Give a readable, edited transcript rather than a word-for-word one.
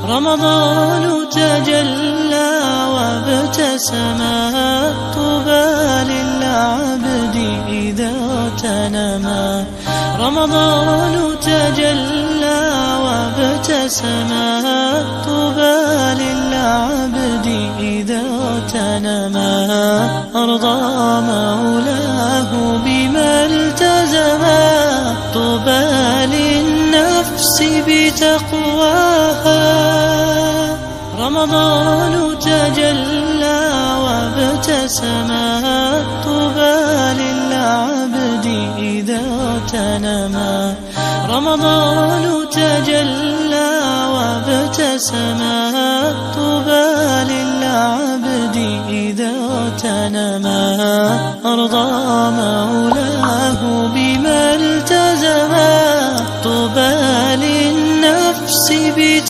رمضان تجلى وابتسما، طوبى للعبد إذا اغتنما. رمضان تجلى وابتسما، طوبى للعبد إذا اغتنما. أرضى مولاه بما التزما، طوبى للنفس بتقواها. رمضان تجلى وابتسما، طوبى للعبد إذا اغتنما. رمضان تجلى وابتسما، طوبى للعبد إذا اغتنما. أرضى مولاه بما التزما، طوبى للنفس